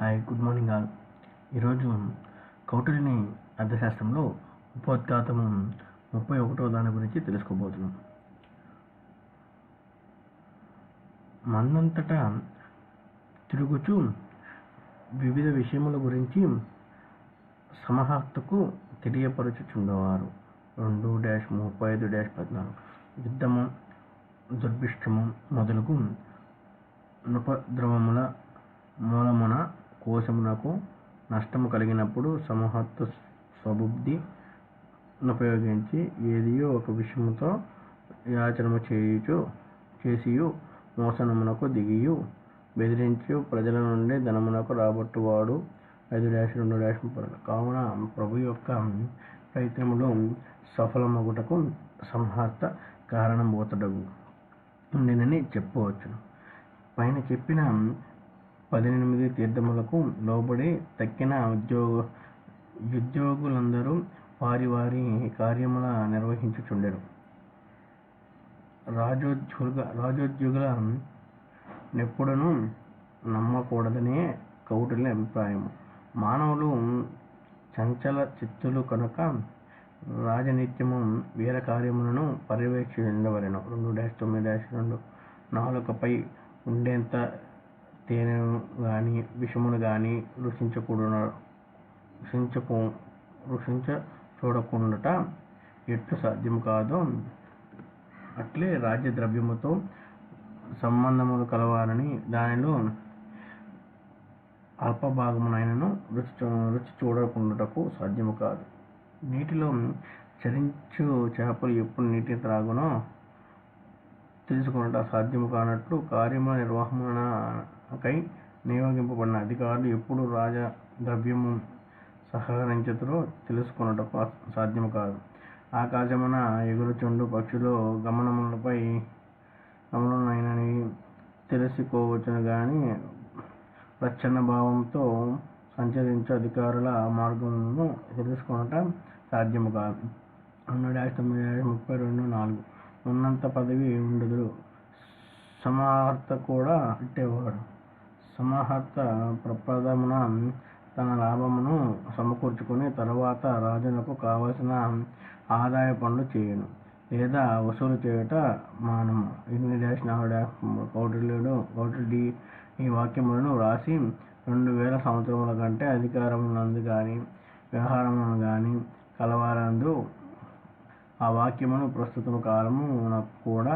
Hi, good morning all. ఈరోజు కౌటిల్యుని అర్థశాస్త్రంలో ఉపోద్ఘాతము 31వ దాని గురించి తెలుసుకోబోతున్నాం. మన్నంతటా తిరుగుచు వివిధ విషయముల గురించి సమహర్తకు తెలియపరచుచుండేవారు. 2-35-14 యుద్ధము, దుర్భిక్షము మొదలగు నృపద్రవముల మూలమున కోశమునకు నష్టము కలిగినప్పుడు సమహర్త స్వబుద్ధి ఉపయోగించి ఏదియో ఒక విషయముతో యాచనము చేసియు మోసనమునకు దిగియు బెదిరించు ప్రజల నుండి ధనమునకు రాబట్టువాడు. 5-2-30 కావున ప్రభు యొక్క ప్రయత్నములో సఫలమగుటకు సంహర్త కారణభూతుడగు ఉండెనని చెప్పవచ్చును. పైన చెప్పిన 18 తీర్థములకు లోబడి తక్కిన ఉద్యోగులందరూ వారి వారి కార్యముల నిర్వహించుచుండెరు. రాజోద్యోగుల నెప్పుడను నమ్మకూడదనే కౌటిల్యుని అభిప్రాయము. మానవులు చంచల చిత్తులు కనుక రాజనిత్యము వీర కార్యములను పర్యవేక్షించవలెను. 2-9-2 నాలుకపై ఉండేంత తేనెను గాని విషమును గాని రుచించ చూడకుండుట ఎట్లు సాధ్యము కాదో అట్లే రాజ్యద్రవ్యముతో సంబంధములు కలవారని దానిలో అల్పభాగమునైనను రుచి చూడకుండుటకు సాధ్యము కాదు. నీటిలో చరించు చేపలు ఎప్పుడు నీటిని త్రాగునో తెలుసుకొనుట సాధ్యము కానట్లు కార్యముల నిర్వహణకై నియోగింపబడిన అధికారులు ఎప్పుడు రాజద్రవ్యము సహకరించుదురో తెలుసుకొనుటకు సాధ్యము కాదు. ఆకాశమున ఎగురుచుండు పక్షుల గమనములనైనని తెలుసుకోవచ్చును గాని ప్రచ్ఛన్న భావముతో సంచరించు అధికారుల మార్గములను తెలుసుకొనుట సాధ్యము కాదు. 2-9-32-4 ఉన్నంత పదవి ఉండదు. సమహర్త కూడా అట్టేవాడు. సమహర్త ప్రప్రథమున తన లాభమును సమకూర్చుకుని తరువాత రాజునకు కావలసిన ఆదాయ పనులు చేయును లేదా వసూలు చేయుట మానము. 8-4 కౌటిల్యుడు ఈ వాక్యములను వ్రాసి 2000 సంవత్సరముల కంటే అధికారమునందు గాని వ్యవహారములను గాని కలవారందు ఆ వాక్యమును ప్రస్తుత కాలము కూడా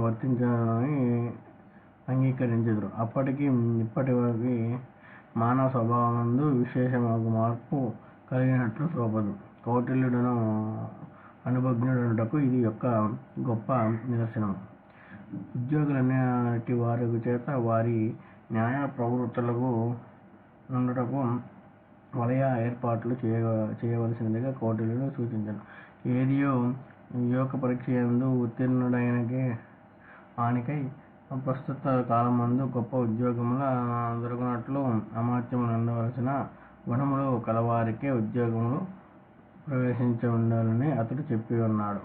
వర్తించని అంగీకరించెదరు. అప్పటికి ఇప్పటికి మానవ స్వభావమందు విశేషమగు మార్పు కలిగినట్లు శోభదు. కౌటిల్యుడును అనుభవజ్ఞుడనుటకు ఇది యొక్క గొప్ప నిదర్శనము. ఉద్యోగులన్నిటి వారి చేత వారి న్యాయ ప్రవృత్తులకు నుండుటకు వలయ ఏర్పాట్లు చేయవలసినదిగా కౌటిల్యుడు సూచించెను. ఏదియో యోగ పరీక్షయందు ఉత్తీర్ణుడైనవానికై ప్రస్తుత కాలమందు గొప్ప ఉద్యోగముల దొరకునట్లు అమాత్యములుండవలసిన గుణములు కలవారికే ఉద్యోగములు ప్రవేశించ ఉండాలని అతడు చెప్పి ఉన్నాడు.